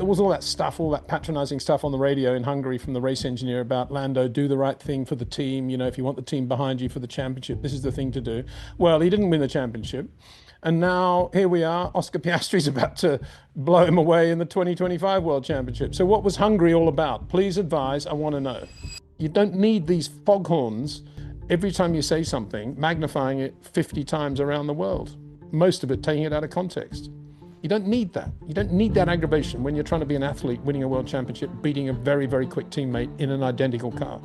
there was all that stuff, all that patronizing stuff on the radio in Hungary from the race engineer about Lando, do the right thing for the team. You know, if you want the team behind you for the championship, this is the thing to do. Well, he didn't win the championship. And now here we are, Oscar Piastri's about to blow him away in the 2025 World Championship. So what was Hungary all about? Please advise, I want to know. You don't need these foghorns every time you say something, magnifying it 50 times around the world. Most of it taking it out of context. You don't need that. You don't need that aggravation when you're trying to be an athlete winning a world championship, beating a very, very quick teammate in an identical car.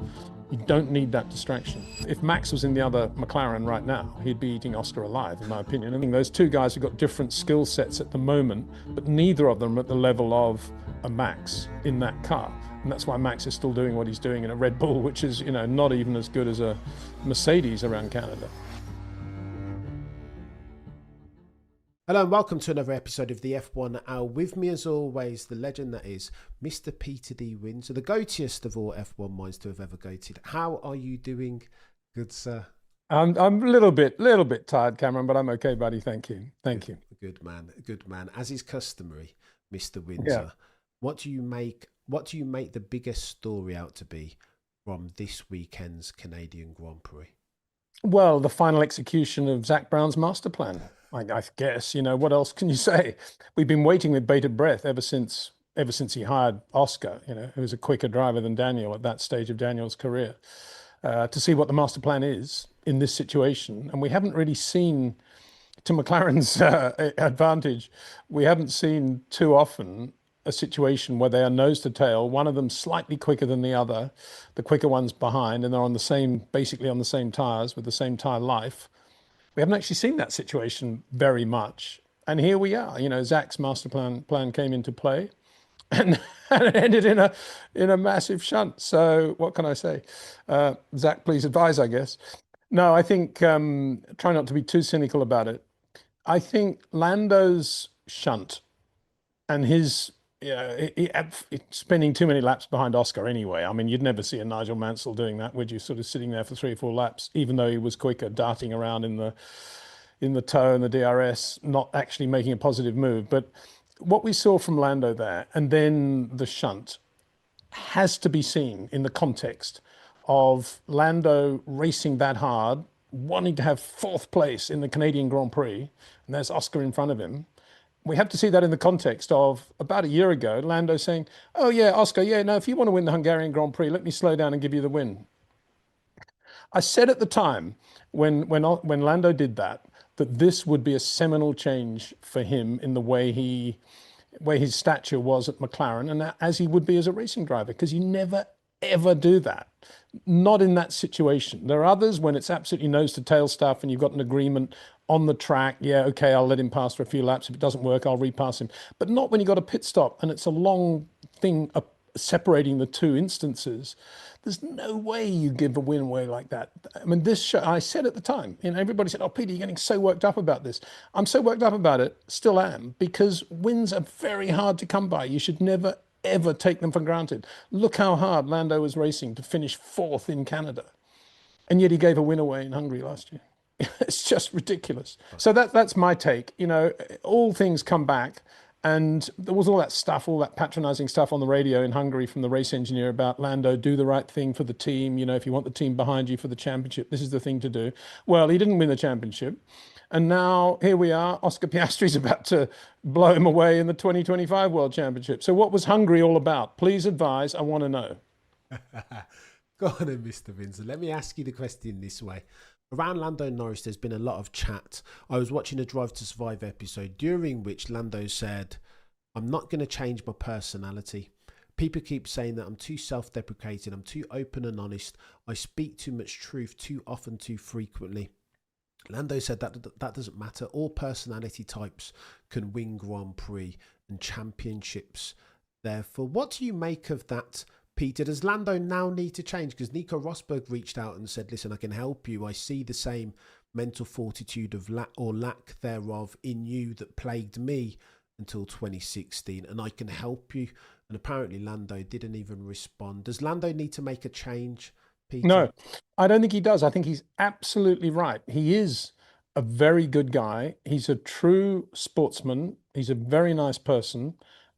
You don't need that distraction. If Max was in the other McLaren right now, he'd be eating Oscar alive, in my opinion. I think those two guys have got different skill sets at the moment, but neither of them are at the level of a Max in that car. And that's why Max is still doing what he's doing in a Red Bull, which is, you know, not even as good as a Mercedes around Canada. Hello and welcome to another episode of the F1 Hour. With me as always, the legend that is Mr. Peter D. Windsor, the goatiest of all F1 minds to have ever goated. How are you doing, good sir? I'm a little bit tired, Cameron, but I'm okay, buddy. Thank you. Thank you. Good man. As is customary, Mr. Windsor, Yeah. What do you make the biggest story out to be from this weekend's Canadian Grand Prix? Well, the final execution of Zak Brown's master plan. I guess, you know, what else can you say? We've been waiting with bated breath ever since he hired Oscar, you know, who's a quicker driver than Daniel at that stage of Daniel's career, to see what the master plan is in this situation. And we haven't really seen, to McLaren's advantage, we haven't seen too often a situation where they are nose to tail, one of them slightly quicker than the other, the quicker one's behind, and they're on the same, basically on the same tires with the same tire life. We haven't actually seen that situation very much. And here we are, you know, Zak's master plan came into play and it ended in a massive shunt. So what can I say? Zak, please advise, I guess. No, I think, try not to be too cynical about it. I think Lando's shunt and his, spending too many laps behind Oscar anyway. I mean, you'd never see a Nigel Mansell doing that, would you? Sort of sitting there for 3 or 4 laps, even though he was quicker, darting around in the tow and the DRS, not actually making a positive move. But what we saw from Lando there, and then the shunt, has to be seen in the context of Lando racing that hard, wanting to have 4th place in the Canadian Grand Prix, and there's Oscar in front of him. We have to see that in the context of about a year ago, Lando saying, oh yeah, Oscar, yeah, no, if you want to win the Hungarian Grand Prix, let me slow down and give you the win. I said at the time, when Lando did that this would be a seminal change for him in the way his stature was at McLaren, and as he would be as a racing driver, because you never, ever do that. Not in that situation. There are others when it's absolutely nose to tail stuff and you've got an agreement on the track. Yeah, okay, I'll let him pass for a few laps. If it doesn't work, I'll repass him. But not when you've got a pit stop and it's a long thing separating the two instances. There's no way you give a win away like that. I mean, this show, I said at the time, you know, everybody said, oh, Peter, you're getting so worked up about this. I'm so worked up about it, still am, because wins are very hard to come by. You should never, ever take them for granted. Look how hard Lando was racing to finish 4th in Canada. And yet he gave a win away in Hungary last year. It's just ridiculous. So that's my take. You know, all things come back. And there was all that stuff, all that patronizing stuff on the radio in Hungary from the race engineer about Lando, do the right thing for the team. You know, if you want the team behind you for the championship, this is the thing to do. Well, he didn't win the championship. And now here we are, Oscar Piastri's about to blow him away in the 2025 World Championship. So what was Hungary all about? Please advise, I want to know. Go on then, Mr. Windsor. Let me ask you the question this way. Around Lando and Norris, there's been a lot of chat. I was watching a Drive to Survive episode during which Lando said, I'm not going to change my personality. People keep saying that I'm too self-deprecating, I'm too open and honest, I speak too much truth too often, too frequently. Lando said that doesn't matter. All personality types can win Grand Prix and championships. Therefore, what do you make of that, Peter? Does Lando now need to change? Because Nico Rosberg reached out and said, listen, I can help you. I see the same mental fortitude of lack thereof in you that plagued me until 2016, and I can help you. And apparently Lando didn't even respond. Does Lando need to make a change, Peter? No, I don't think he does. I think he's absolutely right. He is a very good guy. He's a true sportsman. He's a very nice person.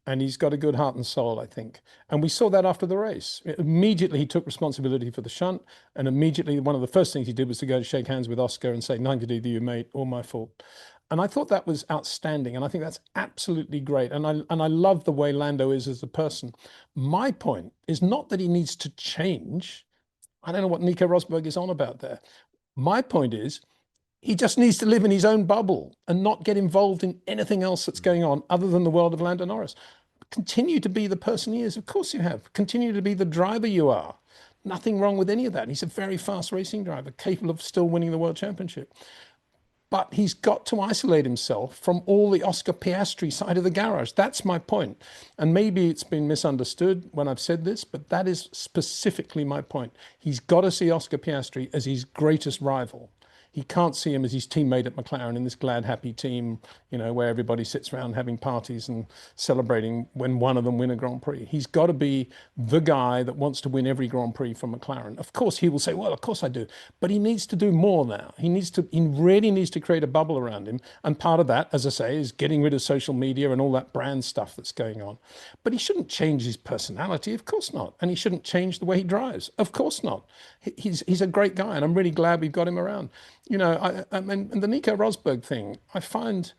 and he's got a good heart and soul, I think. And we saw that after the race. Immediately, he took responsibility for the shunt, and immediately, one of the first things he did was to go to shake hands with Oscar and say, "Nothing to do with you, mate, all my fault." And I thought that was outstanding, and I think that's absolutely great. And I love the way Lando is as a person. My point is not that he needs to change. I don't know what Nico Rosberg is on about there. My point is, he just needs to live in his own bubble and not get involved in anything else that's going on other than the world of Lando Norris. Continue to be the person he is. Of course you have. Continue to be the driver you are. Nothing wrong with any of that. He's a very fast racing driver, capable of still winning the world championship. But he's got to isolate himself from all the Oscar Piastri side of the garage. That's my point. And maybe it's been misunderstood when I've said this, but that is specifically my point. He's got to see Oscar Piastri as his greatest rival. He can't see him as his teammate at McLaren in this glad, happy team, where everybody sits around having parties and celebrating when one of them win a Grand Prix. He's got to be the guy that wants to win every Grand Prix from McLaren. Of course, he will say, well, of course I do. But he needs to do more now. He really needs to create a bubble around him. And part of that, as I say, is getting rid of social media and all that brand stuff that's going on. But he shouldn't change his personality. Of course not. And he shouldn't change the way he drives. Of course not. He's a great guy, and I'm really glad we've got him around. I mean, and the Nico Rosberg thing, I find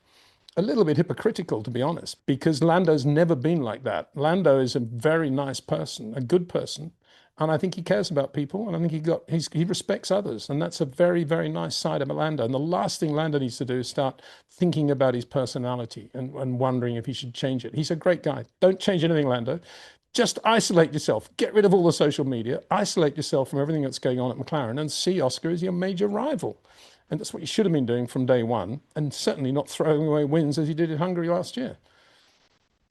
a little bit hypocritical, to be honest, because Lando's never been like that. Lando is a very nice person, a good person, and I think he cares about people, and I think he respects others, and that's a very, very nice side of Lando. And the last thing Lando needs to do is start thinking about his personality and wondering if he should change it. He's a great guy. Don't change anything, Lando. Just isolate yourself. Get rid of all the social media. Isolate yourself from everything that's going on at McLaren and see Oscar as your major rival. And that's what you should have been doing from day one, and certainly not throwing away wins as you did in Hungary last year.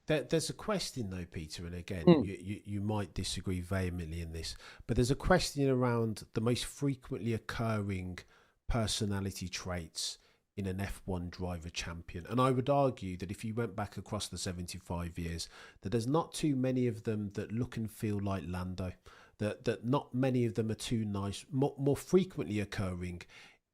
There's a question though, Peter, and again, Mm. you might disagree vehemently in this, but there's a question around the most frequently occurring personality traits in an F1 driver champion. And I would argue that if you went back across the 75 years, that there's not too many of them that look and feel like Lando, that not many of them are too nice. More frequently occurring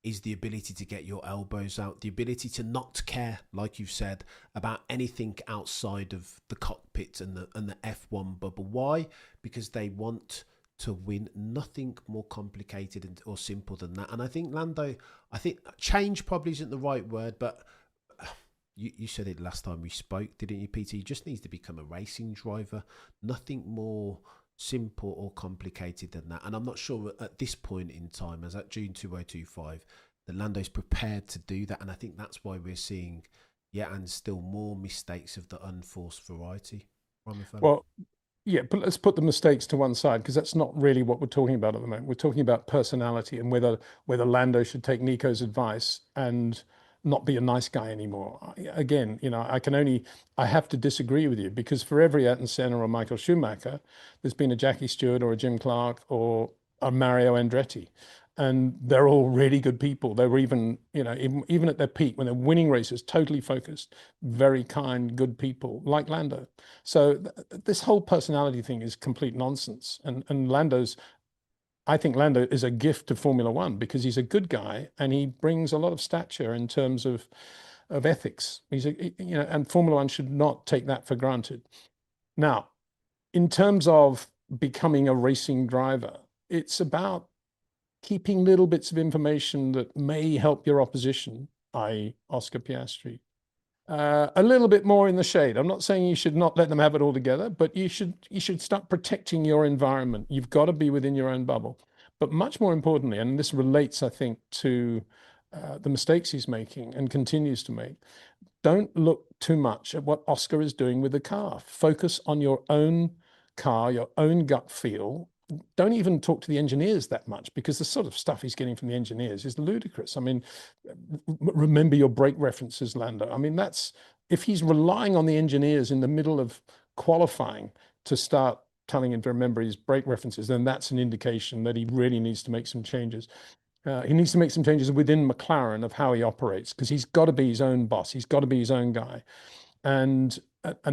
is the ability to get your elbows out, the ability to not care, like you've said, about anything outside of the cockpit and the F1 bubble. Why? Because they want to win. Nothing more complicated or simple than that. And I think Lando, change probably isn't the right word, but you said it last time we spoke, didn't you, Peter? He just needs to become a racing driver. Nothing more simple or complicated than that. And I'm not sure at this point in time, as at June 2025, that Lando's prepared to do that. And I think that's why we're seeing and still more mistakes of the unforced variety. Well, yeah, but let's put the mistakes to one side, because that's not really what we're talking about at the moment. We're talking about personality and whether Lando should take Nico's advice and not be a nice guy anymore. Again, I have to disagree with you, because for every Ayrton Senna or Michael Schumacher, there's been a Jackie Stewart or a Jim Clark or a Mario Andretti. And they're all really good people. They were even at their peak, when they're winning races, totally focused, very kind, good people like Lando. So this whole personality thing is complete nonsense. And I think Lando is a gift to Formula One, because he's a good guy and he brings a lot of stature in terms of ethics. And Formula One should not take that for granted. Now, in terms of becoming a racing driver, it's about keeping little bits of information that may help your opposition, i.e. Oscar Piastri, a little bit more in the shade. I'm not saying you should not let them have it all together, but you should start protecting your environment. You've got to be within your own bubble. But much more importantly, and this relates, I think, to the mistakes he's making and continues to make, don't look too much at what Oscar is doing with the car. Focus on your own car, your own gut feel. Don't even talk to the engineers that much, because the sort of stuff he's getting from the engineers is ludicrous. I mean, remember your brake references, Lando. I mean, if he's relying on the engineers in the middle of qualifying to start telling him to remember his brake references, then that's an indication that he really needs to make some changes. He needs to make some changes within McLaren of how he operates, because he's got to be his own boss. He's got to be his own guy. And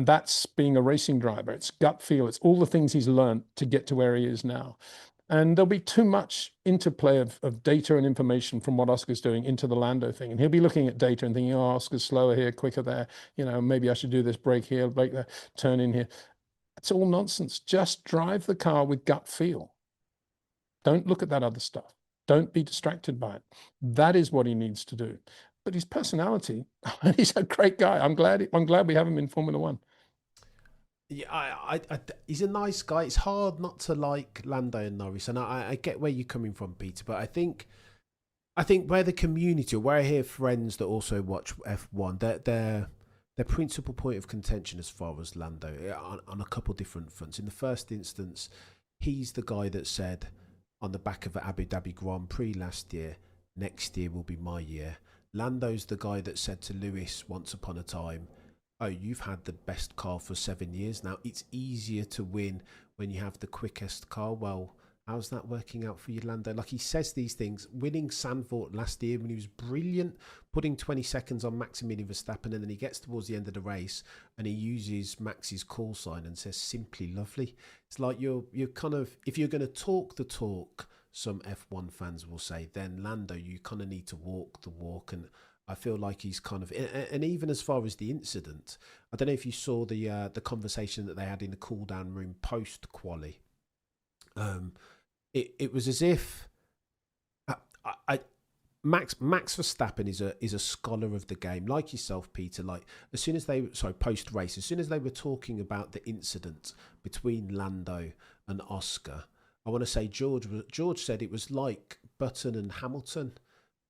that's being a racing driver. It's gut feel. It's all the things he's learned to get to where he is now. And there'll be too much interplay of data and information from what Oscar's doing into the Lando thing. And he'll be looking at data and thinking, oh, Oscar's slower here, quicker there. Maybe I should do this brake here, brake there, turn in here. It's all nonsense. Just drive the car with gut feel. Don't look at that other stuff. Don't be distracted by it. That is what he needs to do. But his personality, he's a great guy. I'm glad we have him in Formula One. Yeah, he's a nice guy. It's hard not to like Lando and Norris, and I get where you're coming from, Peter. But I think where the community, or where I hear friends that also watch F1, their principal point of contention as far as Lando on a couple different fronts. In the first instance, he's the guy that said on the back of the Abu Dhabi Grand Prix last year, next year will be my year. Lando's the guy that said to Lewis once upon a time, oh, you've had the best car for 7 years now. It's easier to win when you have the quickest car. Well, how's that working out for you, Lando? Like, he says these things. Winning Zandvoort last year when he was brilliant, putting 20 seconds on Maximilian Verstappen, and then he gets towards the end of the race and he uses Max's call sign and says, simply lovely. It's like you're kind of, if you're going to talk the talk, some F1 fans will say, then Lando, you kind of need to walk the walk. And I feel like he's kind of, and even as far as the incident, I don't know if you saw the conversation that they had in the cool down room post quali. It was as if Max Verstappen is a scholar of the game, like yourself, Peter. Like, as soon as post race, as soon as they were talking about the incident between Lando and Oscar, I want to say George said it was like Button and Hamilton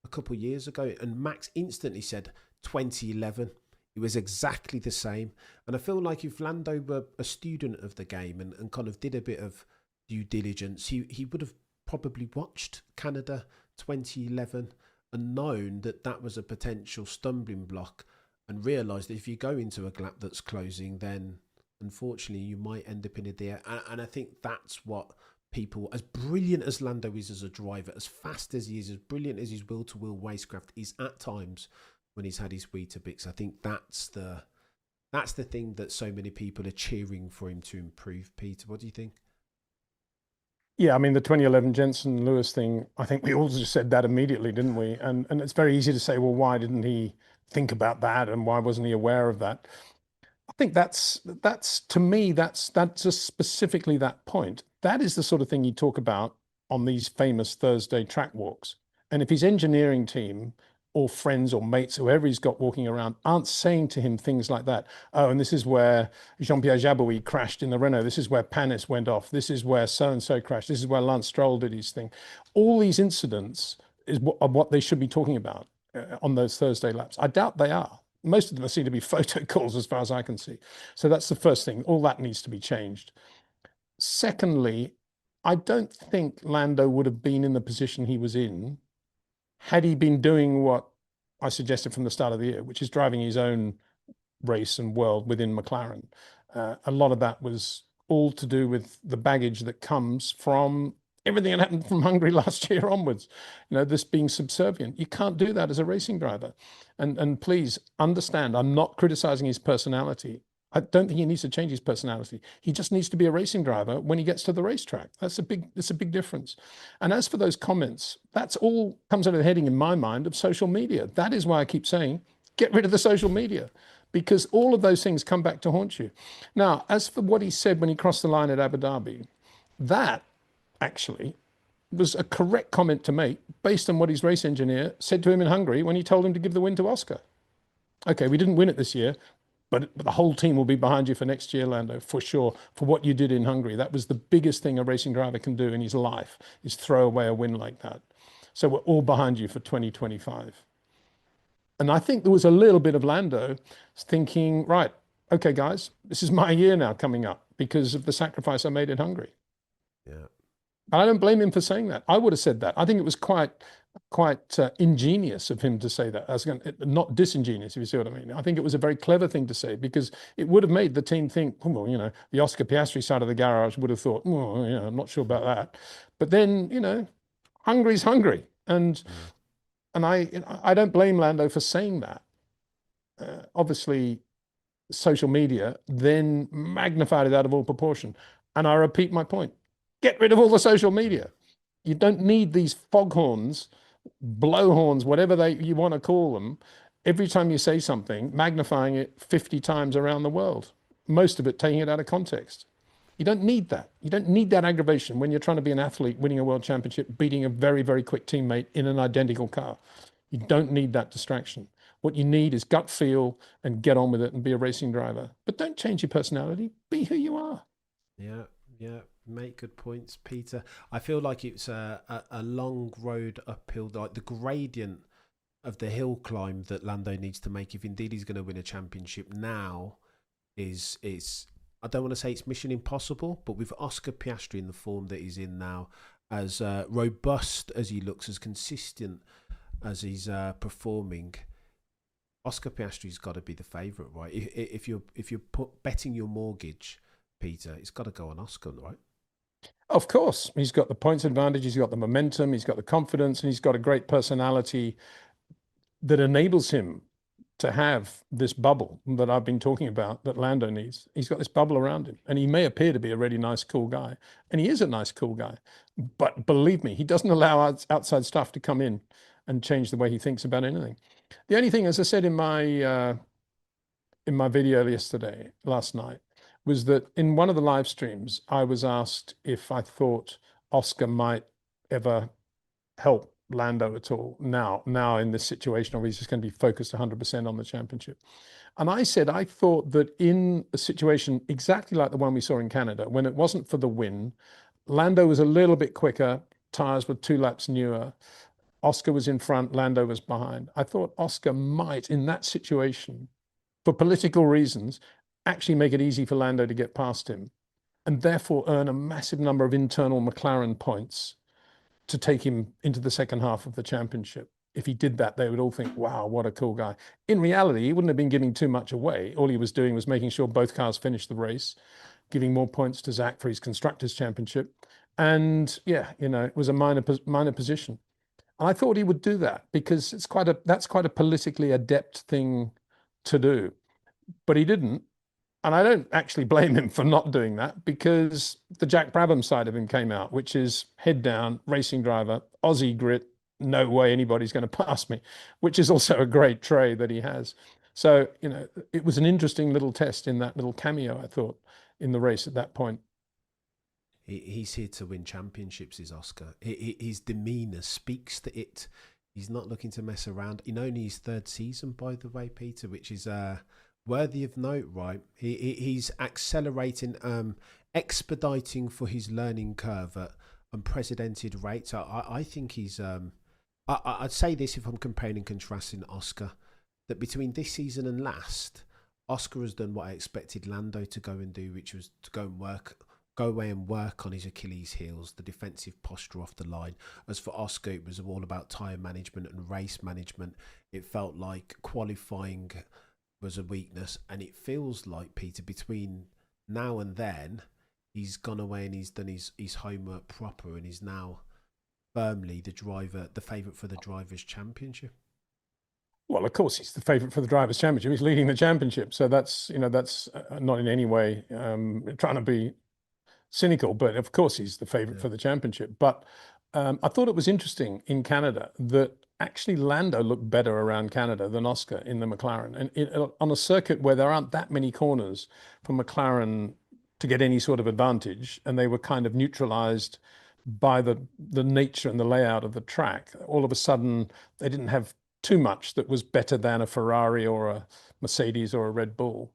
a couple of years ago, and Max instantly said 2011. It was exactly the same. And I feel like if Lando were a student of the game and kind of did a bit of due diligence, he would have probably watched Canada 2011 and known that was a potential stumbling block, and realised that if you go into a gap that's closing, then unfortunately you might end up in a deer. And I think that's what people, as brilliant as Lando is as a driver, as fast as he is, as brilliant as his will-to-will racecraft is at times when he's had his Weetabix, I think that's the thing that so many people are cheering for him to improve. Peter, what do you think? Yeah, I mean, the 2011 Jensen Lewis thing, I think we all just said that immediately, didn't we? And it's very easy to say, well, why didn't he think about that, and why wasn't he aware of that? I think that's to me, that's just specifically that point. That is the sort of thing you talk about on these famous Thursday track walks. And if his engineering team or friends or mates, whoever he's got walking around, aren't saying to him things like that, oh, and this is where Jean-Pierre Jabouille crashed in the Renault, this is where Panis went off, this is where so-and-so crashed, this is where Lance Stroll did his thing. All these incidents are what they should be talking about on those Thursday laps. I doubt they are. Most of them seem to be photo calls as far as I can see. So that's the first thing. All that needs to be changed. Secondly, I don't think Lando would have been in the position he was in had he been doing what I suggested from the start of the year, which is driving his own race and world within McLaren. A lot of that was all to do with the baggage that comes from everything that happened from Hungary last year onwards. This being subservient. You can't do that as a racing driver. And please understand, I'm not criticizing his personality. I don't think he needs to change his personality. He just needs to be a racing driver when he gets to the racetrack. It's a big difference. And as for those comments, that's all comes under the heading in my mind of social media. That is why I keep saying, get rid of the social media, because all of those things come back to haunt you. Now, as for what he said when he crossed the line at Abu Dhabi, that actually was a correct comment to make based on what his race engineer said to him in Hungary when he told him to give the win to Oscar. Okay, we didn't win it this year, but the whole team will be behind you for next year, Lando, for sure, for what you did in Hungary. That was the biggest thing a racing driver can do in his life, is throw away a win like that. So we're all behind you for 2025. And I think there was a little bit of Lando thinking, right, okay, guys, this is my year now coming up because of the sacrifice I made in Hungary. Yeah. I don't blame him for saying that. I would have said that. I think it was quite ingenious of him to say that. Not disingenuous, if you see what I mean. I think it was a very clever thing to say, because it would have made the team think, well, the Oscar Piastri side of the garage would have thought, well, I'm not sure about that. But then, Hungary's Hungary. And I don't blame Lando for saying that. Obviously, social media then magnified it out of all proportion. And I repeat my point. Get rid of all the social media. You don't need these foghorns, blowhorns, whatever you want to call them, every time you say something, magnifying it 50 times around the world, most of it taking it out of context. You don't need that. You don't need that aggravation when you're trying to be an athlete, winning a world championship, beating a very, very quick teammate in an identical car. You don't need that distraction. What you need is gut feel and get on with it and be a racing driver. But don't change your personality. Be who you are. Yeah, yeah. Make good points, Peter. I feel like it's a long road uphill, like the gradient of the hill climb that Lando needs to make if indeed he's going to win a championship now is I don't want to say it's mission impossible, but with Oscar Piastri in the form that he's in now, as robust as he looks, as consistent as he's performing, Oscar Piastri's got to be the favourite, right? If you're betting your mortgage, Peter, it's got to go on Oscar, right? Of course, he's got the points advantage, he's got the momentum, he's got the confidence, and he's got a great personality that enables him to have this bubble that I've been talking about that Lando needs. He's got this bubble around him, and he may appear to be a really nice, cool guy, and he is a nice, cool guy. But believe me, he doesn't allow outside stuff to come in and change the way he thinks about anything. The only thing, as I said in my video last night, was that in one of the live streams, I was asked if I thought Oscar might ever help Lando at all now in this situation, or he's just going to be focused 100% on the championship. And I said, I thought that in a situation exactly like the one we saw in Canada, when it wasn't for the win, Lando was a little bit quicker, tires were 2 laps newer, Oscar was in front, Lando was behind. I thought Oscar might, in that situation, for political reasons, actually make it easy for Lando to get past him, and therefore earn a massive number of internal McLaren points to take him into the second half of the championship. If he did that, they would all think, wow, what a cool guy. In reality, he wouldn't have been giving too much away. All he was doing was making sure both cars finished the race, giving more points to Zach for his Constructors' Championship. And yeah, it was a minor position. And I thought he would do that because that's quite a politically adept thing to do. But he didn't. And I don't actually blame him for not doing that, because the Jack Brabham side of him came out, which is head down, racing driver, Aussie grit, no way anybody's going to pass me, which is also a great trait that he has. So, it was an interesting little test in that little cameo, I thought, in the race at that point. He's here to win championships, is Oscar. His demeanour speaks to it. He's not looking to mess around. In only his 3rd season, by the way, Peter, which is worthy of note, right? He's accelerating, expediting for his learning curve at unprecedented rates. I think he's... I'd say this if I'm comparing and contrasting Oscar, that between this season and last, Oscar has done what I expected Lando to go and do, which was to go away and work on his Achilles heels, the defensive posture off the line. As for Oscar, it was all about tyre management and race management. It felt like qualifying was a weakness, and it feels like, Peter, between now and then, he's gone away and he's done his homework proper, and he's now firmly the favourite for the Drivers' Championship. Well, of course, he's the favourite for the Drivers' Championship. He's leading the championship, so that's not in any way trying to be cynical, but of course he's the favourite for the championship. But I thought it was interesting in Canada that actually Lando looked better around Canada than Oscar in the McLaren, and on a circuit where there aren't that many corners for McLaren to get any sort of advantage, and they were kind of neutralised by the nature and the layout of the track. All of a sudden, they didn't have too much that was better than a Ferrari or a Mercedes or a Red Bull.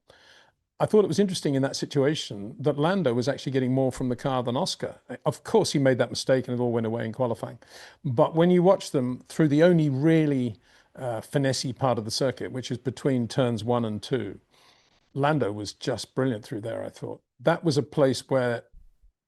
I thought it was interesting in that situation that Lando was actually getting more from the car than Oscar. Of course, he made that mistake and it all went away in qualifying. But when you watch them through the only really finessey part of the circuit, which is between turns 1 and 2, Lando was just brilliant through there, I thought. That was a place where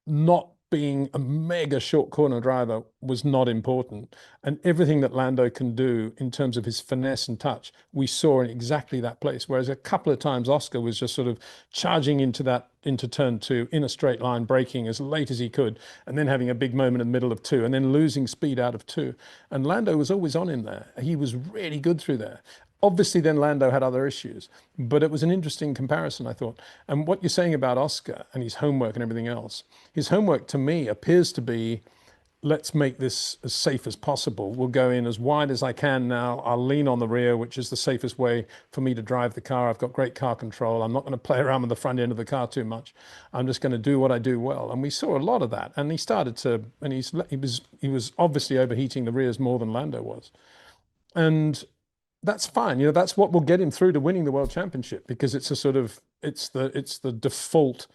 not being a mega short corner driver was not important. And everything that Lando can do in terms of his finesse and touch, we saw in exactly that place. Whereas a couple of times Oscar was just sort of charging into turn 2 in a straight line, braking as late as he could, and then having a big moment in the middle of 2, and then losing speed out of 2. And Lando was always on him there. He was really good through there. Obviously, then Lando had other issues, but it was an interesting comparison, I thought. And what you're saying about Oscar and his homework and everything else, his homework to me appears to be, let's make this as safe as possible. We'll go in as wide as I can now. I'll lean on the rear, which is the safest way for me to drive the car. I've got great car control. I'm not going to play around with the front end of the car too much. I'm just going to do what I do well. And we saw a lot of that. And he started to, and he was obviously overheating the rears more than Lando was. And that's fine. That's what will get him through to winning the world championship, because it's a sort of, it's the default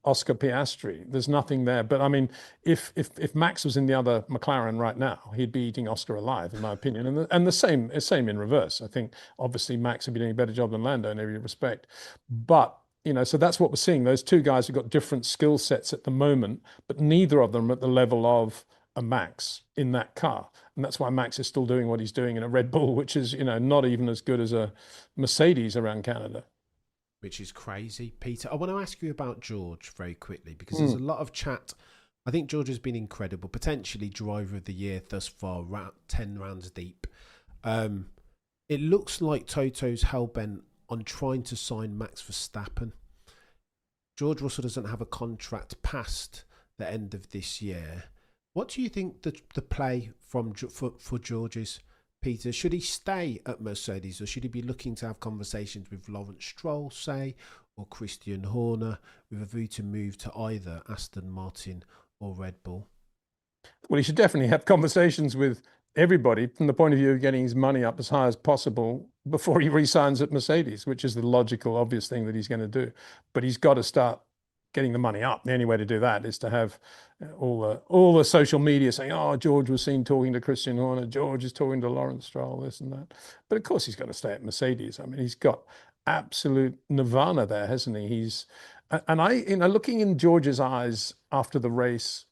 Oscar Piastri. There's nothing there. But I mean, if Max was in the other McLaren right now, he'd be eating Oscar alive, in my opinion. And the same in reverse. I think obviously Max would be doing a better job than Lando in every respect. But so that's what we're seeing. Those two guys have got different skill sets at the moment, but neither of them at the level of a Max in that car. And that's why Max is still doing what he's doing in a Red Bull, which is, not even as good as a Mercedes around Canada. Which is crazy. Peter, I want to ask you about George very quickly, because there's a lot of chat. I think George has been incredible, potentially driver of the year thus far, 10 rounds deep. It looks like Toto's hell-bent on trying to sign Max Verstappen. George Russell doesn't have a contract past the end of this year. What do you think the play for George is, Peter? Should he stay at Mercedes, or should he be looking to have conversations with Lawrence Stroll, say, or Christian Horner, with a view to move to either Aston Martin or Red Bull? Well, he should definitely have conversations with everybody from the point of view of getting his money up as high as possible before he re-signs at Mercedes, which is the logical, obvious thing that he's going to do. But he's got to start getting the money up. The only way to do that is to have all the social media saying, oh, George was seen talking to Christian Horner, George is talking to Lawrence Stroll, this and that. But of course he's got to stay at Mercedes. I mean, he's got absolute nirvana there, hasn't he? Looking in George's eyes after the race,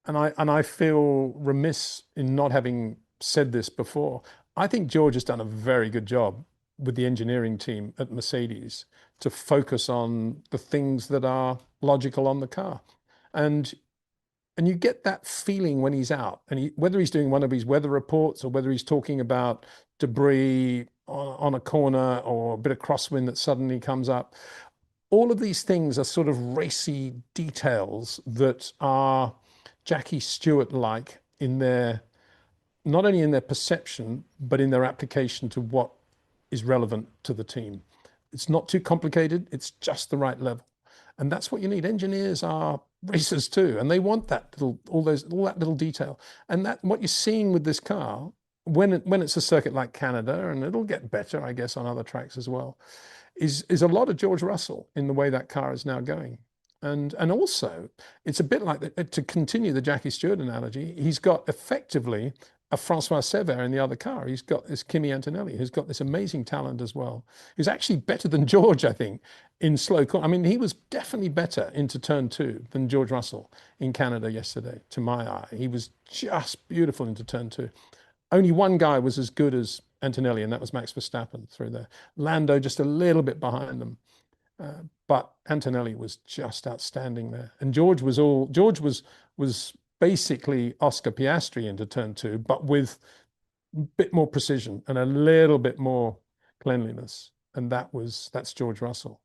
and I feel remiss in not having said this before, I think George has done a very good job with the engineering team at Mercedes to focus on the things that are logical on the car. And you get that feeling when he's out, and whether he's doing one of his weather reports or whether he's talking about debris on a corner or a bit of crosswind that suddenly comes up, all of these things are sort of racy details that are Jackie Stewart-like in not only in their perception, but in their application to what is relevant to the team. It's not too complicated. It's just the right level. And that's what you need. Engineers are racers too, and they want all that little detail. And that what you're seeing with this car, when it's a circuit like Canada, and it'll get better, I guess, on other tracks as well, is a lot of George Russell in the way that car is now going. And also, it's a bit like, to continue the Jackie Stewart analogy, he's got effectively a Francois Sever in the other car. He's got this Kimi Antonelli, who's got this amazing talent as well, who's actually better than George, I think, in slow corner. I mean, he was definitely better into turn 2 than George Russell in Canada yesterday, to my eye. He was just beautiful into turn 2. Only one guy was as good as Antonelli, and that was Max Verstappen through there. Lando just a little bit behind them. But Antonelli was just outstanding there. And George was basically Oscar Piastri into turn 2, but with a bit more precision and a little bit more cleanliness. And that's George Russell.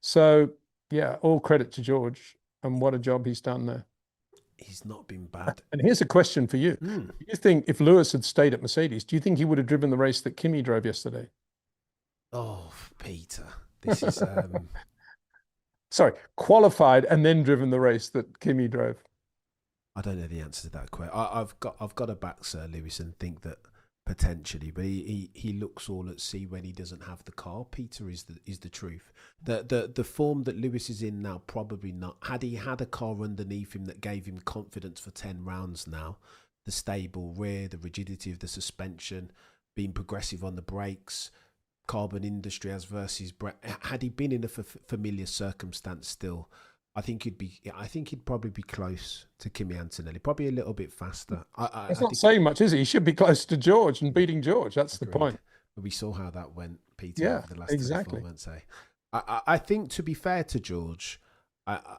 So yeah, all credit to George, and what a job he's done there. He's not been bad. And here's a question for you. Do you think if Lewis had stayed at Mercedes, do you think he would have driven the race that Kimi drove yesterday? Oh, Peter, this is... Sorry, qualified and then driven the race that Kimi drove. I don't know the answer to that question. I've got to back Sir Lewis and think that potentially, but he looks all at sea when he doesn't have the car. Peter is the truth. The form that Lewis is in now, probably not. Had he had a car underneath him that gave him confidence for 10 rounds now, the stable rear, the rigidity of the suspension, being progressive on the brakes, carbon industry as versus had he been in a familiar circumstance still, I think he'd probably be close to Kimi Antonelli, probably a little bit faster. It's not saying much, is he? He should be close to George and beating George. That's the point. But we saw how that went, Peter, yeah, over the last exactly. 24 months. I think, to be fair to George, I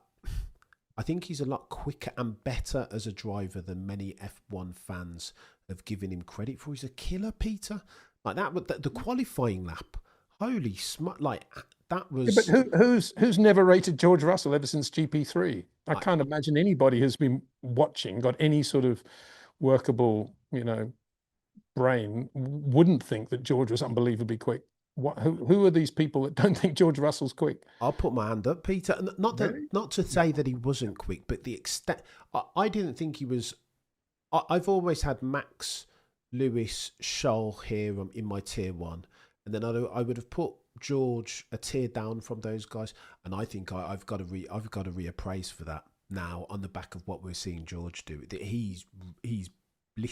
think he's a lot quicker and better as a driver than many F1 fans have given him credit for. He's a killer, Peter. Like that, the qualifying lap. Holy smut! Like that Yeah, but was. who's never rated George Russell ever since GP3? I I, can't imagine anybody who's been watching, got any sort of workable, brain, wouldn't think that George was unbelievably quick. Who are these people that don't think George Russell's quick? I'll put my hand up, Peter. Really? Not to say that he wasn't quick, but the extent. I didn't think he was. I've always had Max, Lewis, Stroll here in my tier one, and then I would have put George a tier down from those guys, and I think I've got to reappraise for that now on the back of what we're seeing George do. He's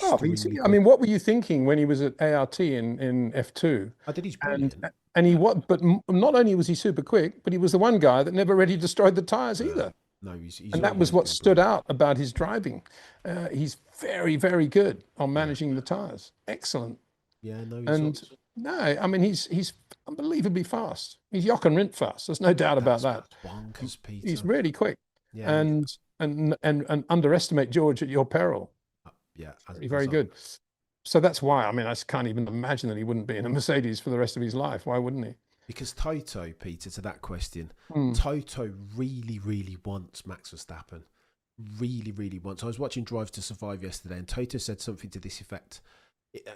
Oh, blisteringly I mean, what were you thinking when he was at ART in F2? I think he's And brilliant. not only was he super quick, but he was the one guy that never really destroyed the tires either. No, he's And that was always what been stood brilliant. out about his driving. He's very, very good on managing the tires. Excellent. Yeah, no, And no, I mean, he's unbelievably fast. He's Jochen Rindt fast. There's no doubt about that. That's bonkers, Peter. He's really quick. Yeah, And underestimate George at your peril. yeah, Very, very good. So that's why, I mean, I can't even imagine that he wouldn't be in a Mercedes for the rest of his life. Why wouldn't he? Because Toto, Peter, to that question, Hmm. Toto really, really wants Max Verstappen. Really, really wants. I was watching Drive to Survive yesterday, and Toto said something to this effect.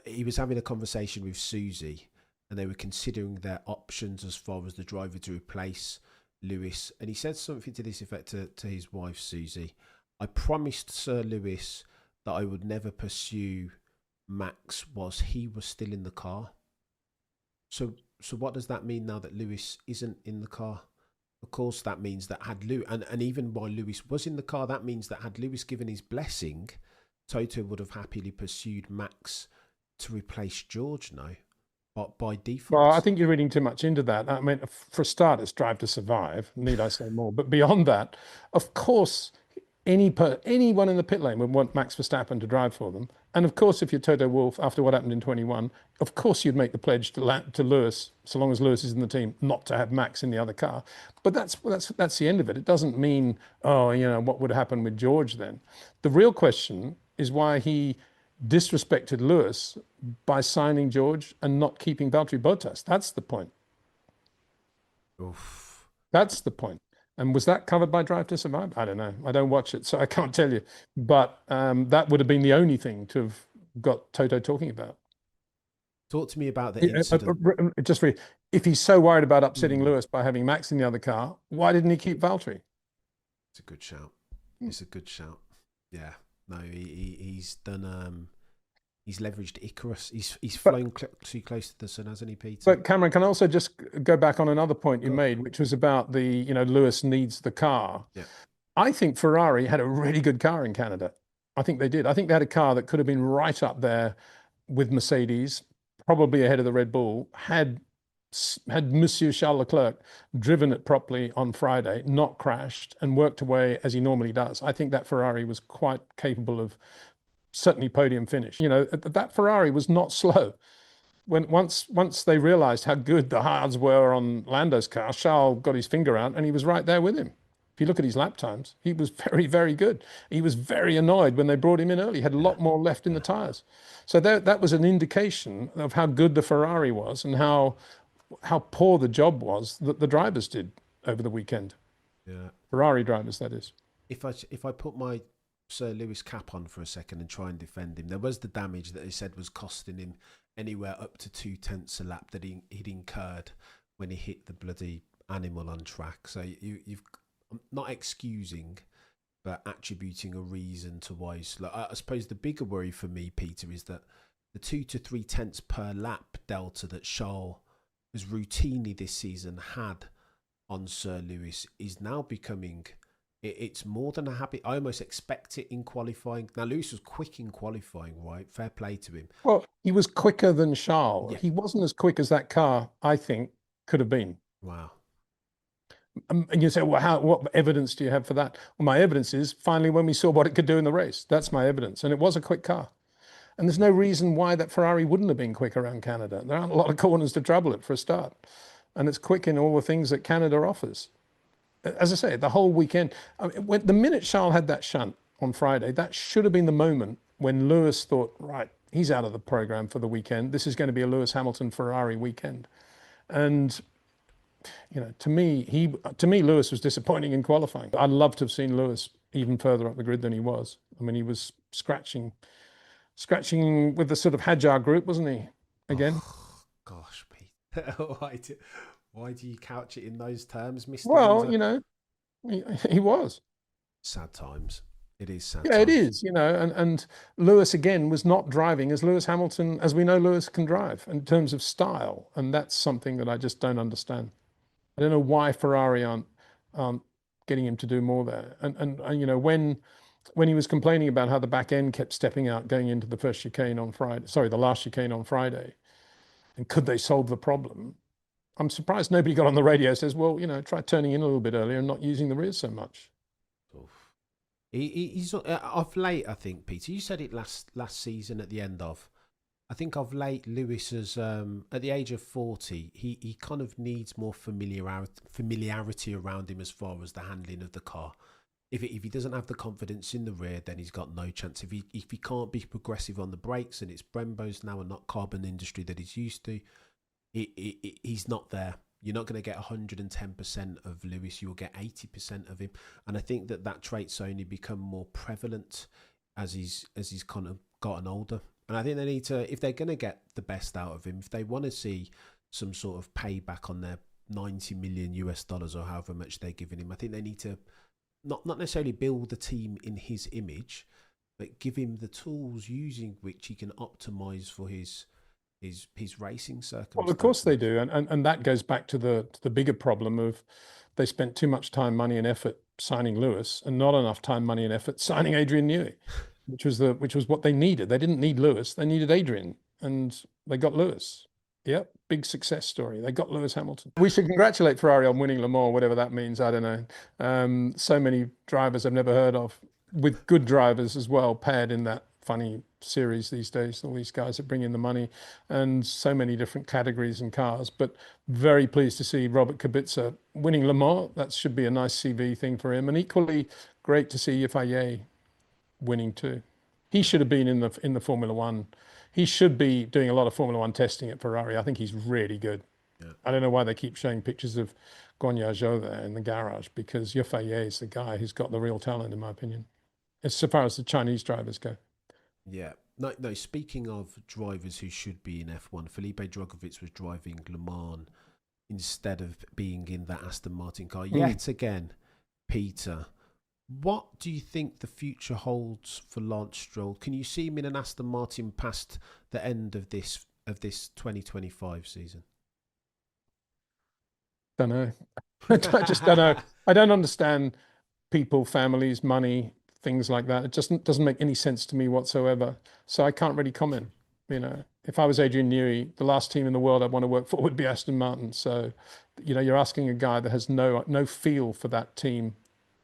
He was having a conversation with Susie, and they were considering their options as far as the driver to replace Lewis. And he said something to this effect to his wife, Susie. I promised Sir Lewis that I would never pursue Max whilst he was still in the car. So what does that mean now that Lewis isn't in the car? Of course, that means that had Lewis, and even while Lewis was in the car, that means that had Lewis given his blessing, Toto would have happily pursued Max to replace George now, but by default. Well, I think you're reading too much into that. I mean, for starters, Drive to Survive, need I say more? But beyond that, of course, anyone in the pit lane would want Max Verstappen to drive for them. And of course, if you're Toto Wolf, after what happened in 21, of course you'd make the pledge to Lewis, so long as Lewis is in the team, not to have Max in the other car. But that's the end of it. It doesn't mean, what would happen with George then? The real question is why he disrespected Lewis by signing George and not keeping Valtteri Bottas. That's the point. Oof. That's the point. And was that covered by Drive to Survive? I don't know. I don't watch it, so I can't tell you. But that would have been the only thing to have got Toto talking about. Talk to me about the incident. If he's so worried about upsetting Lewis by having Max in the other car, why didn't he keep Valtteri? It's a good shout. It's a good shout. Yeah. No, he's done. He's leveraged Icarus. He's flown too close to the sun, hasn't he, Peter? But Cameron, can I also just go back on another point you made, which was about the, Lewis needs the car. Yeah. I think Ferrari had a really good car in Canada. I think they did. I think they had a car that could have been right up there with Mercedes, probably ahead of the Red Bull, had Monsieur Charles Leclerc driven it properly on Friday, not crashed, and worked away as he normally does. I think that Ferrari was quite capable of certainly podium finish. That Ferrari was not slow. Once they realized how good the hards were on Lando's car, Charles got his finger out and he was right there with him. If you look at his lap times, he was very, very good. He was very annoyed when they brought him in early. He had a lot more left in the tires. So that was an indication of how good the Ferrari was and how poor the job was that the drivers did over the weekend. Yeah. Ferrari drivers, that is. If I put my Sir Lewis cap on for a second and try and defend him, there was the damage that he said was costing him anywhere up to 0.2 a lap that he'd incurred when he hit the bloody animal on track. So you've I'm not excusing, but attributing a reason to why. I suppose the bigger worry for me, Peter, is that the 2 to 0.3 per lap delta that Charles has routinely this season had on Sir Lewis is now becoming. It's more than a habit. I almost expect it in qualifying. Now, Lewis was quick in qualifying, right? Fair play to him. Well, he was quicker than Charles. Yeah. He wasn't as quick as that car, I think, could have been. Wow. And you say, well, what evidence do you have for that? Well, my evidence is finally when we saw what it could do in the race. That's my evidence. And it was a quick car. And there's no reason why that Ferrari wouldn't have been quick around Canada. There aren't a lot of corners to trouble it for a start. And it's quick in all the things that Canada offers. As I say, the whole weekend, the minute Charles had that shunt on Friday, that should have been the moment when Lewis thought, right, He's out of the program for the weekend. This is going to be a Lewis Hamilton Ferrari weekend. And you know, to me, Lewis was disappointing in qualifying. I'd love to have seen Lewis even further up the grid than he was. I mean, he was scratching with the sort of Hadjar group, wasn't he? Again. Oh, gosh, Peter, why do you couch it in those terms, Mr. Well, Windsor? you know, he was. Sad times. It is sad. Yeah, it is. You know, and Lewis again was not driving as Lewis Hamilton, as we know Lewis can drive in terms of style, and that's something that I just don't understand. I don't know why Ferrari aren't getting him to do more there. And you know, when he was complaining about how the back end kept stepping out going into the first chicane on Friday, sorry, the last chicane on Friday, and could they solve the problem? I'm surprised nobody got on the radio and says, well, you know, try turning in a little bit earlier and not using the rear so much. Oof. He's of late, I think, Peter. You said it last season at the end of. I think of late, Lewis has, at the age of 40, he kind of needs more familiarity around him as far as the handling of the car. If he doesn't have the confidence in the rear, then he's got no chance. If he can't be progressive on the brakes, and it's Brembos now and not carbon industry that he's used to, he's not there. You're not going to get 110% of Lewis. You'll get 80% of him. And I think that trait's only become more prevalent as he's kind of gotten older. And I think they need to, if they're going to get the best out of him, if they want to see some sort of payback on their $90 million or however much they're giving him, I think they need to not necessarily build the team in his image, but give him the tools using which he can optimize for his racing circumstances. Well, of course they do, and that goes back to the bigger problem of they spent too much time, money, and effort signing Lewis, and not enough time, money, and effort signing Adrian Newey, which was what they needed. They didn't need Lewis; they needed Adrian, and they got Lewis. Yep, big success story. They got Lewis Hamilton. We should congratulate Ferrari on winning Le Mans, whatever that means. I don't know. So many drivers I've never heard of, with good drivers as well, paired in that funny series these days. All these guys that bring in the money, and so many different categories and cars. But very pleased to see Robert Kubica winning Le Mans. That should be a nice CV thing for him, and equally great to see Yaffaye winning too. He should have been in the Formula One. He should be doing a lot of Formula One testing at Ferrari. I think he's really good. Yeah. I don't know why they keep showing pictures of Guanyu Zhou there in the garage, because Yaffaye is the guy who's got the real talent, in my opinion, as far as the Chinese drivers go. Yeah. No, speaking of drivers who should be in F1, Felipe Drugovich was driving Le Mans instead of being in that Aston Martin car. Yet again, Peter, what do you think the future holds for Lance Stroll? Can you see him in an Aston Martin past the end of this 2025 season? Don't know. I just don't know. I don't understand people, families, money, things like that. It just doesn't make any sense to me whatsoever. So I can't really comment. You know, if I was Adrian Newey, the last team in the world I'd want to work for would be Aston Martin. So, you know, you're asking a guy that has no feel for that team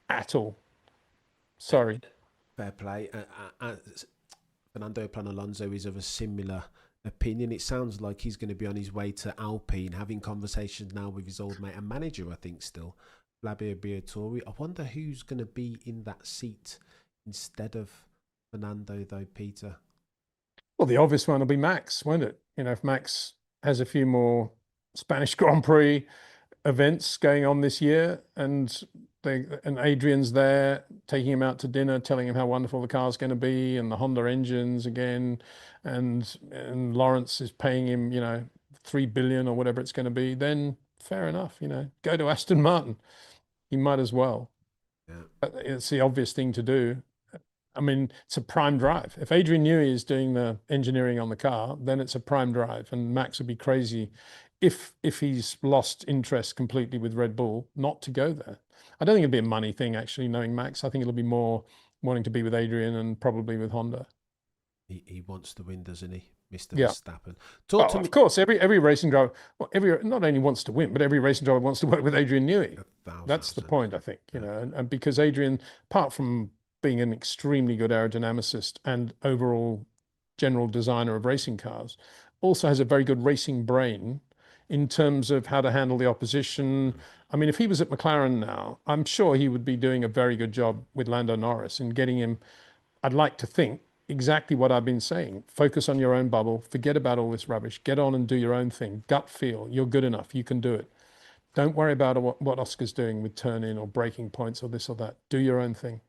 at all. Sorry. Fair play. Fernando Alonso is of a similar opinion. It sounds like he's going to be on his way to Alpine, having conversations now with his old mate and manager, I think still, Flavio Briatore. I wonder who's going to be in that seat instead of Fernando, though, Peter. Well, the obvious one will be Max, won't it? You know, if Max has a few more Spanish Grand Prix events going on this year, and Adrian's there taking him out to dinner, telling him how wonderful the car's going to be, and the Honda engines again, and Lawrence is paying him, you know, 3 billion or whatever it's going to be, then fair enough, you know, go to Aston Martin. You might as well. Yeah. It's the obvious thing to do. I mean, it's a prime drive. If Adrian Newey is doing the engineering on the car, then it's a prime drive, and Max would be crazy if he's lost interest completely with Red Bull not to go there. I don't think it'll be a money thing, actually, knowing Max. I think it'll be more wanting to be with Adrian and probably with Honda. He wants to win, doesn't he, Mr. Yeah. Verstappen? Of course, every racing driver, well, not only wants to win, but every racing driver wants to work with Adrian Newey. That's the point, I think. You know, and because Adrian, apart from being an extremely good aerodynamicist and overall general designer of racing cars, also has a very good racing brain in terms of how to handle the opposition. I mean, if he was at McLaren now, I'm sure he would be doing a very good job with Lando Norris and getting him, I'd like to think, exactly what I've been saying. Focus on your own bubble. Forget about all this rubbish. Get on and do your own thing. Gut feel. You're good enough. You can do it. Don't worry about what Oscar's doing with turn in or breaking points or this or that. Do your own thing.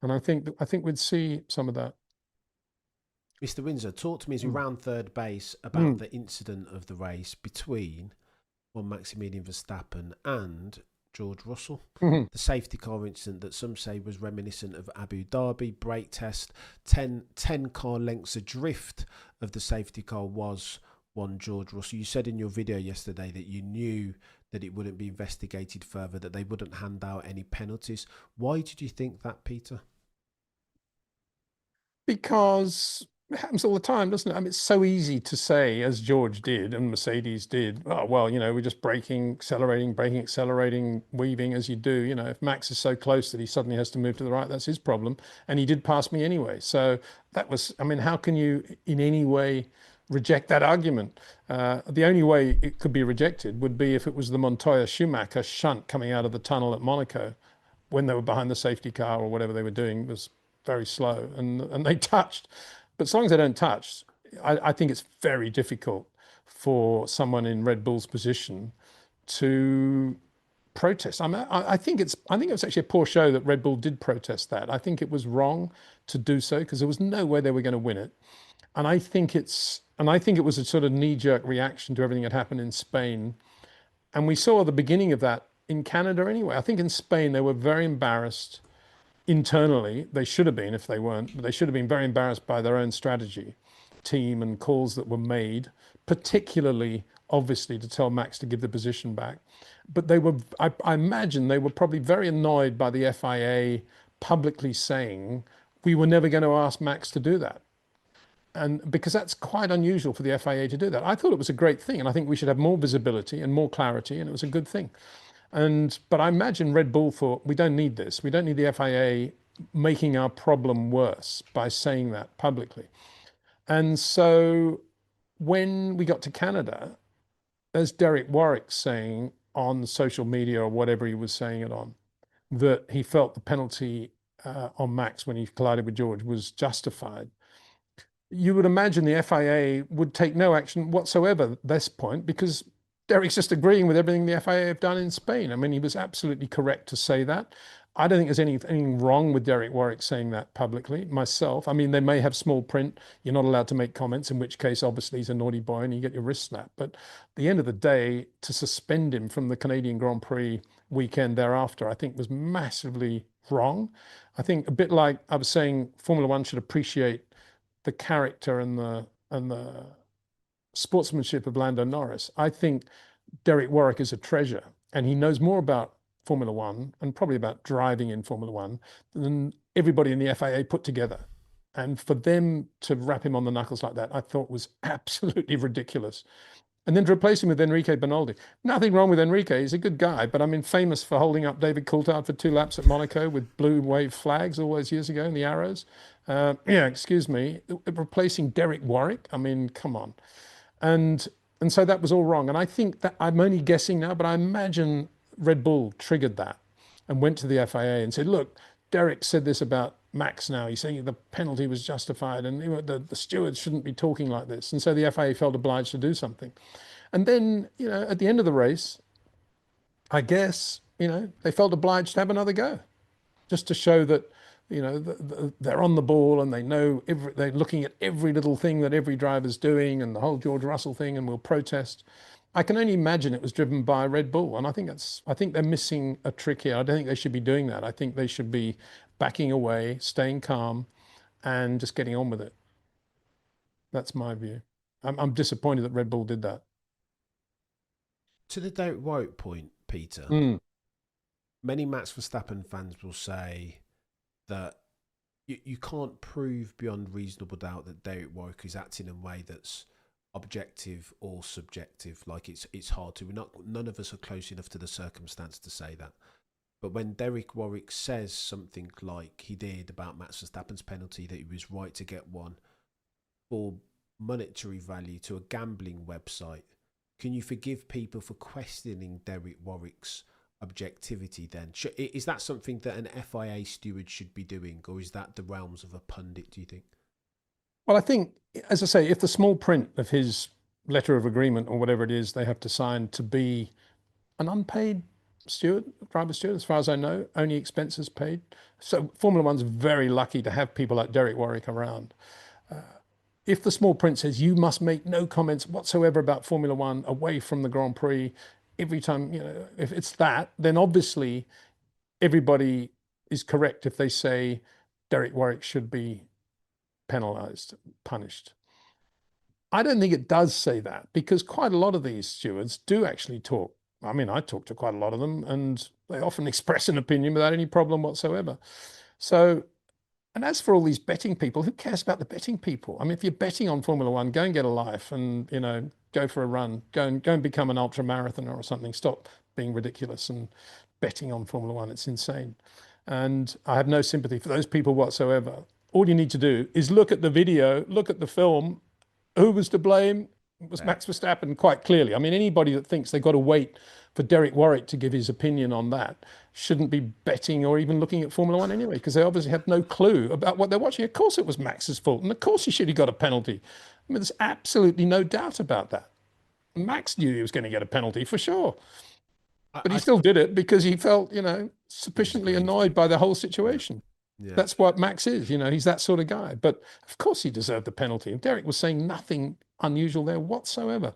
And I think we'd see some of that. Mr. Windsor, talk to me as we Mm. round third base about Mm. the incident of the race between Maximilian Verstappen and George Russell. Mhm. The safety car incident that some say was reminiscent of Abu Dhabi brake test. 10 car lengths adrift of the safety car was one George Russell. You said in your video yesterday that you knew that it wouldn't be investigated further, that they wouldn't hand out any penalties. Why did you think that, Peter? Because it happens all the time, doesn't it? I mean, it's so easy to say, as George did and Mercedes did, oh, well, we're just braking, accelerating, weaving as you do. If Max is so close that he suddenly has to move to the right, that's his problem. And he did pass me anyway. So that was, I mean, how can you in any way reject that argument? The only way it could be rejected would be if it was the Montoya Schumacher shunt coming out of the tunnel at Monaco when they were behind the safety car or whatever they were doing was very slow and they touched. But as long as they don't touch, I think it's very difficult for someone in Red Bull's position to protest. I think it was actually a poor show that Red Bull did protest that. I think it was wrong to do so because there was no way they were going to win it. And I think it was a sort of knee-jerk reaction to everything that happened in Spain. And we saw the beginning of that in Canada anyway. I think in Spain they were very embarrassed internally. They should have been if they weren't, but they should have been very embarrassed by their own strategy, team, and calls that were made, particularly obviously to tell Max to give the position back. But I imagine they were probably very annoyed by the FIA publicly saying we were never going to ask Max to do that. And because that's quite unusual for the FIA to do that. I thought it was a great thing, and I think we should have more visibility and more clarity, and it was a good thing. But I imagine Red Bull thought, we don't need this. We don't need the FIA making our problem worse by saying that publicly. And so when we got to Canada, there's Derek Warwick saying on social media or whatever he was saying it on, that he felt the penalty on Max when he collided with George was justified. You would imagine the FIA would take no action whatsoever at this point because Derek's just agreeing with everything the FIA have done in Spain. I mean, he was absolutely correct to say that. I don't think there's anything wrong with Derek Warwick saying that publicly myself. I mean, they may have small print. You're not allowed to make comments, in which case, obviously, he's a naughty boy and you get your wrist snapped. But at the end of the day, to suspend him from the Canadian Grand Prix weekend thereafter, I think was massively wrong. I think a bit like I was saying, Formula One should appreciate the character and the sportsmanship of Lando Norris. I think Derek Warwick is a treasure, and he knows more about Formula One and probably about driving in Formula One than everybody in the FIA put together. And for them to wrap him on the knuckles like that, I thought was absolutely ridiculous. And then to replace him with Enrique Bernaldi. Nothing wrong with Enrique. He's a good guy, but I mean, famous for holding up David Coulthard for 2 laps at Monaco with blue wave flags all those years ago in the Arrows. Excuse me. Replacing Derek Warwick. I mean, come on. And so that was all wrong. And I think that I'm only guessing now, but I imagine Red Bull triggered that and went to the FIA and said, look, Derek said this about Max now. He's saying the penalty was justified and the stewards shouldn't be talking like this. And so the FIA felt obliged to do something. And then, at the end of the race, I guess, they felt obliged to have another go just to show that, they're on the ball and they know they're looking at every little thing that every driver's doing and the whole George Russell thing and will protest. I can only imagine it was driven by Red Bull. And I think they're missing a trick here. I don't think they should be doing that. I think they should be backing away, staying calm, and just getting on with it. That's my view. I'm disappointed that Red Bull did that. To the Derek Warwick point, Peter, many Max Verstappen fans will say that you can't prove beyond reasonable doubt that Derek Warwick is acting in a way that's objective or subjective. Like it's hard to. None of us are close enough to the circumstance to say that. But when Derek Warwick says something like he did about Max Verstappen's penalty, that he was right to get one for monetary value to a gambling website, can you forgive people for questioning Derek Warwick's objectivity then? Is that something that an FIA steward should be doing, or is that the realms of a pundit, do you think? Well, I think, as I say, if the small print of his letter of agreement or whatever it is they have to sign to be an unpaid steward, driver steward, as far as I know, only expenses paid. So Formula One's very lucky to have people like Derek Warwick around. If the small print says you must make no comments whatsoever about Formula One away from the Grand Prix, every time, if it's that, then obviously everybody is correct if they say Derek Warwick should be penalised, punished. I don't think it does say that, because quite a lot of these stewards do actually talk. I mean, I talk to quite a lot of them, and they often express an opinion without any problem whatsoever. So, and as for all these betting people, who cares about the betting people? I mean, if you're betting on Formula One, go and get a life and, go for a run, go and become an ultra marathoner or something. Stop being ridiculous and betting on Formula One. It's insane. And I have no sympathy for those people whatsoever. All you need to do is look at the video, look at the film. Who was to blame? It was Max Verstappen, quite clearly. I mean, anybody that thinks they've got to wait for Derek Warwick to give his opinion on that shouldn't be betting or even looking at Formula One anyway, because they obviously have no clue about what they're watching. Of course it was Max's fault, and of course he should have got a penalty. I mean, there's absolutely no doubt about that. Max knew he was going to get a penalty for sure. But he still did it because he felt, sufficiently annoyed by the whole situation. Yeah. That's what Max is, he's that sort of guy. But of course he deserved the penalty. And Derek was saying nothing unusual there whatsoever.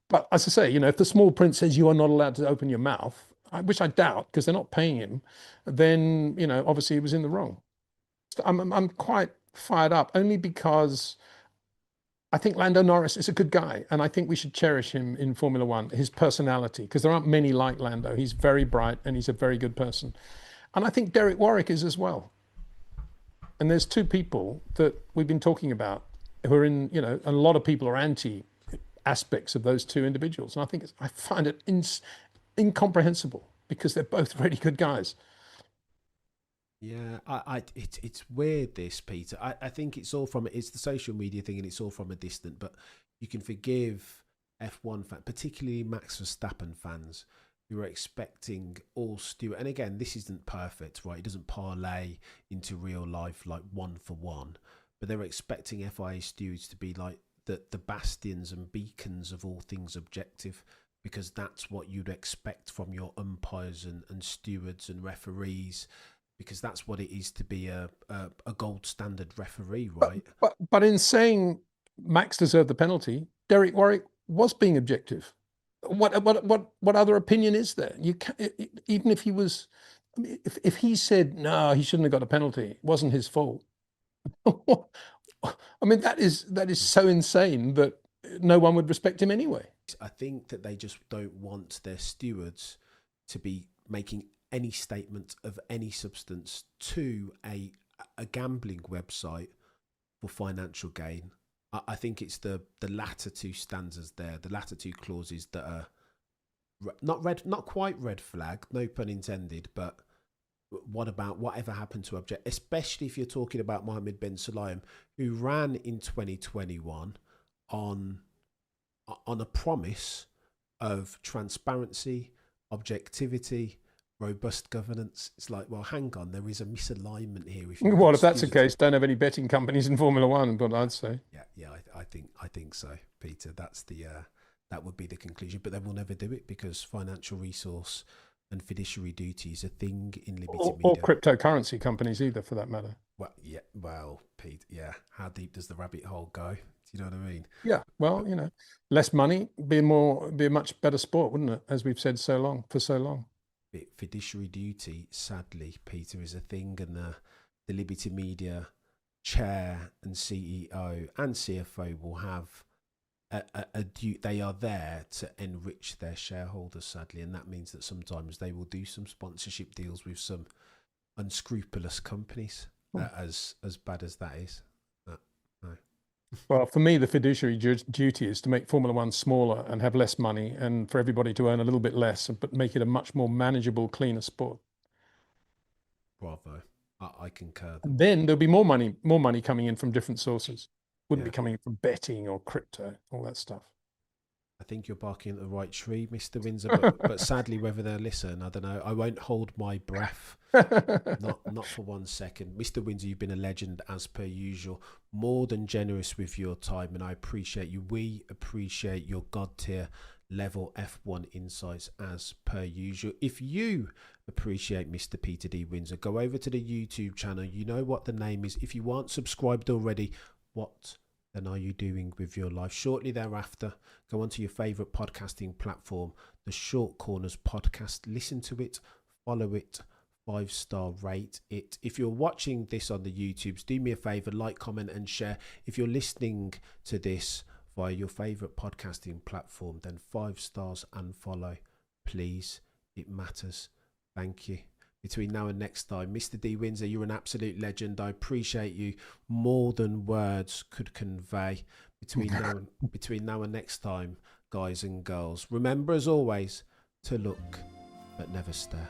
But as I say, if the small print says you are not allowed to open your mouth, which I doubt because they're not paying him, then, obviously he was in the wrong. So I'm quite fired up only because I think Lando Norris is a good guy, and I think we should cherish him in Formula One, his personality, because there aren't many like Lando. He's very bright and he's a very good person. And I think Derek Warwick is as well. And there's two people that we've been talking about who are in, and a lot of people are anti aspects of those two individuals. And I find it incomprehensible because they're both really good guys. Yeah, it's weird, this, Peter. I think it's the social media thing, and it's all from a distance, but you can forgive F1 fans, particularly Max Verstappen fans, who are expecting all Stewart. And again, this isn't perfect, right? It doesn't parlay into real life like one for one, but they're expecting FIA stewards to be like the bastions and beacons of all things objective, because that's what you'd expect from your umpires and stewards and referees, because that's what it is to be a gold standard referee, right? But in saying Max deserved the penalty, Derek Warwick was being objective. What other opinion is there? You can, even if he was, if he said no, he shouldn't have got a penalty, it wasn't his fault. I mean, that is so insane that no one would respect him anyway. I think that they just don't want their stewards to be making any statement of any substance to a gambling website for financial gain. I think it's the latter two stanzas there, the latter two clauses that are not quite red flag, no pun intended, but what about whatever happened to object, especially if you're talking about Mohammed bin Sulayem, who ran in 2021 on a promise of transparency, objectivity, robust governance. It's like, well, hang on, there is a misalignment here. Well, if that's the case, don't have any betting companies in Formula One, but I'd say. Yeah, I think so, Peter. That's that would be the conclusion. But they will never do it because financial resource and fiduciary duty is a thing in limited media. Or cryptocurrency companies either, for that matter. Well, Pete, yeah. How deep does the rabbit hole go? Do you know what I mean? Yeah, well, less money, be a much better sport, wouldn't it? As we've said for so long. Fiduciary duty, sadly, Peter, is a thing, and the Liberty Media chair and CEO and CFO will have a duty. They are there to enrich their shareholders, sadly, and that means that sometimes they will do some sponsorship deals with some unscrupulous companies. As bad as that is, no. Well, for me, the fiduciary duty is to make Formula One smaller and have less money, and for everybody to earn a little bit less, but make it a much more manageable, cleaner sport. Bravo. I concur. And then there'll be more money coming in from different sources. Wouldn't be coming in from betting or crypto, all that stuff. I think you're barking at the right tree, Mr. Windsor, but sadly, whether they'll listen, I don't know. I won't hold my breath, not for 1 second. Mr. Windsor, you've been a legend as per usual, more than generous with your time, and I appreciate you. We appreciate your God tier level F1 insights as per usual. If you appreciate Mr. Peter D. Windsor, go over to the YouTube channel. You know what the name is. If you aren't subscribed already, what then are you doing with your life? Shortly thereafter, go onto your favourite podcasting platform, the Short Corners podcast. Listen to it, follow it, 5-star rate it. If you're watching this on the YouTubes, do me a favour, like, comment and share. If you're listening to this via your favourite podcasting platform, then 5 stars and follow, please. It matters. Thank you. Between now and next time, Mr. D. Windsor, you're an absolute legend. I appreciate you more than words could convey. Between now and next time, guys and girls, remember as always to look but never stare.